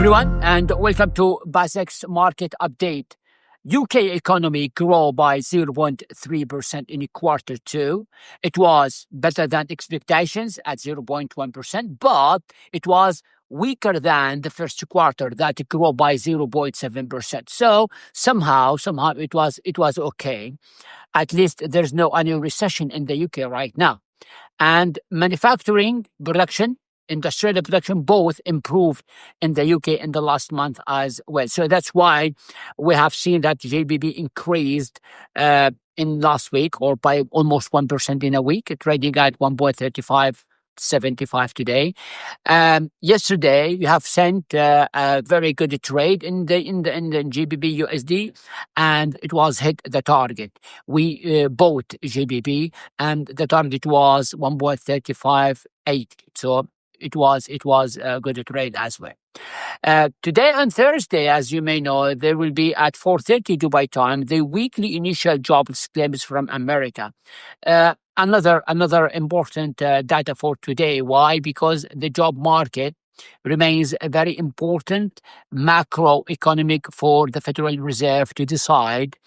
everyone, and welcome to Basic's Market Update. UK economy grew by 0.3% in quarter two. It was better than expectations at 0.1%, but it was weaker than the first quarter that grew by 0.7%. So somehow it was okay. At least there's no any recession in the UK right now. And manufacturing production, industrial production, both improved in the UK in the last month as well. So that's why we have seen that GBP increased in last week, or by almost 1% in a week, trading at 1.3575 today. Yesterday, you have sent a very good trade in the GBP USD, and it was hit the target. We bought GBP, and the target was 1.358. So it was a good trade as well. Today on Thursday, as you may know, there will be at 4:30 Dubai time the weekly initial jobs claims from America. Another important data for today. Why? Because the job market remains a very important macroeconomic for the Federal Reserve to decide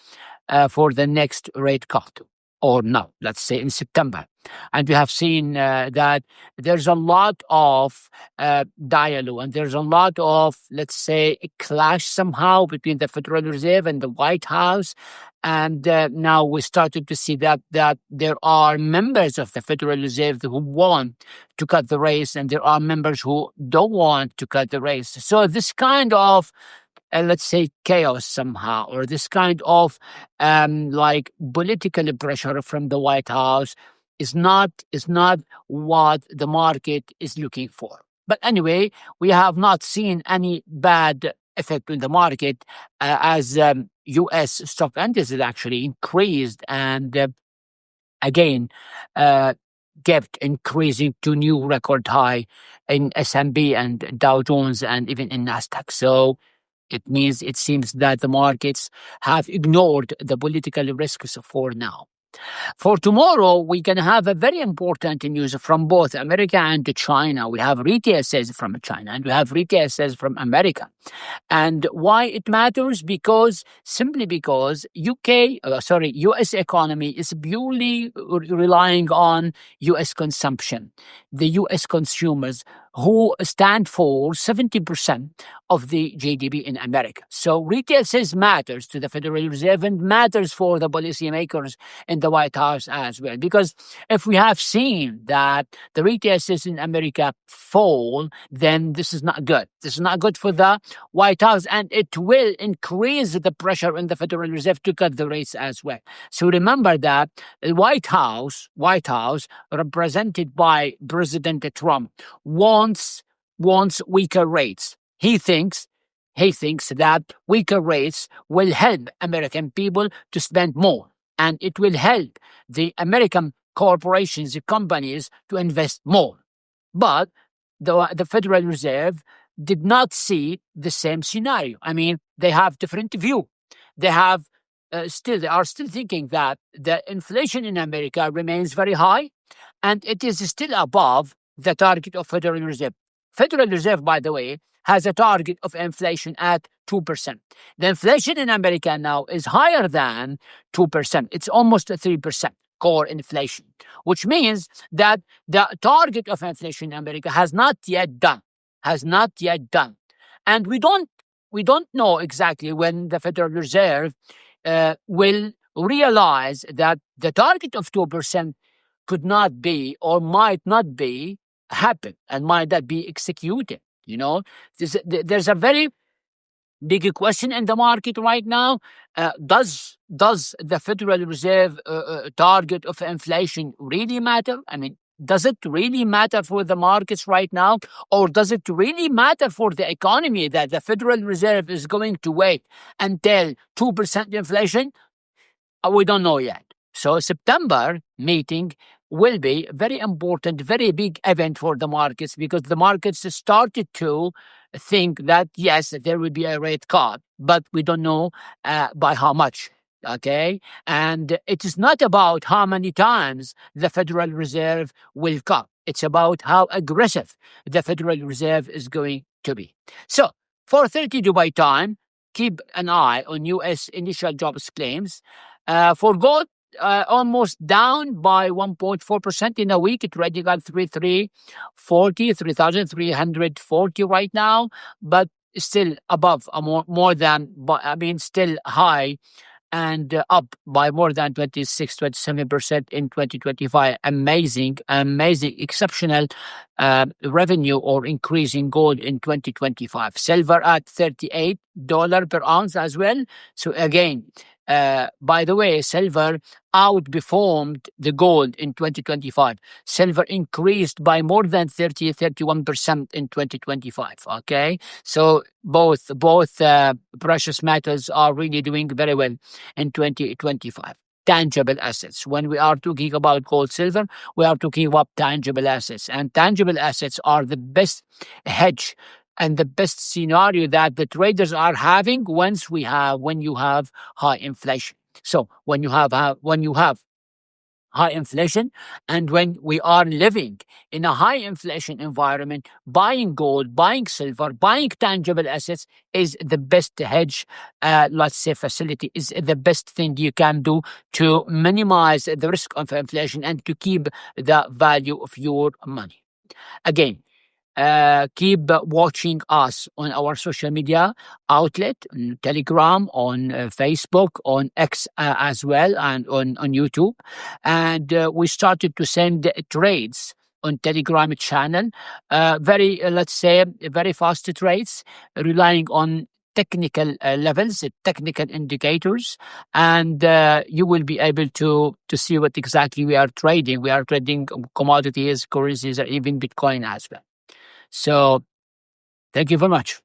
for the next rate cut, or no, let's say in September. And we have seen that there's a lot of dialogue, and there's a lot of, let's say, a clash somehow between the Federal Reserve and the White House. And now we started to see that there are members of the Federal Reserve who want to cut the rates, and there are members who don't want to cut the rates. So this kind of let's say chaos somehow, or this kind of like political pressure from the White House is not what the market is looking for. But anyway, we have not seen any bad effect in the market as U.S. stock indices actually increased and again kept increasing to new record high in S&P and Dow Jones and even in Nasdaq. So it seems that the markets have ignored the political risks for now. For tomorrow, we're going to have a very important news from both America and China. We have retail sales from China and we have retail sales from America. And why it matters? Simply because US economy is purely relying on US consumption. The US consumers who stand for 70% of the GDP in America. So retail sales matters to the Federal Reserve and matters for the policymakers in the White House as well. Because if we have seen that the retail sales in America fall, then this is not good. This is not good for the White House, and it will increase the pressure on the Federal Reserve to cut the rates as well. So remember that the White House, represented by President Trump, wants weaker rates. He thinks that weaker rates will help American people to spend more, and it will help the American corporations, the companies, to invest more. But the Federal Reserve did not see the same scenario. I mean, they have different view. They are still thinking that the inflation in America remains very high, and it is still above the target of Federal Reserve. Federal Reserve, by the way, has a target of inflation at 2%. The inflation in America now is higher than 2%. It's almost 3% core inflation, which means that the target of inflation in America has not yet done. And we don't know exactly when the Federal Reserve will realize that the target of 2% could not be or might not be happen and might not be executed. You know, there's a very big question in the market right now. Does the Federal Reserve target of inflation really matter? I mean, does it really matter for the markets right now? Or does it really matter for the economy that the Federal Reserve is going to wait until 2% inflation? We don't know yet. So September meeting will be very important, very big event for the markets, because the markets started to think that, yes, there will be a rate cut, but we don't know by how much. Okay. And it is not about how many times the Federal Reserve will cut. It's about how aggressive the Federal Reserve is going to be. So For 30 Dubai time, keep an eye on U.S. initial jobs claims. For gold, almost down by 1.4% in a week, trading at 3,340 right now, but still above more than, still high and up by more than 26-27% in 2025. Amazing, exceptional revenue or increase in gold in 2025. Silver at $38 per ounce as well. So again, by the way, silver outperformed the gold in 2025. Silver increased by more than 31% in 2025. Okay, so both precious metals are really doing very well in 2025. Tangible assets. When we are talking about gold, silver, we are talking about tangible assets, and tangible assets are the best hedge and the best scenario that the traders are having when you have high inflation. So when you have high inflation, and when we are living in a high inflation environment, buying gold, buying silver, buying tangible assets is the best hedge, facility, is the best thing you can do to minimize the risk of inflation and to keep the value of your money. Again, keep watching us on our social media outlet, on Telegram, on Facebook, on X as well, and on YouTube. And we started to send trades on Telegram channel, very fast trades, relying on technical levels, technical indicators, and you will be able to see what exactly we are trading. We are trading commodities, currencies, or even Bitcoin as well. So thank you very much.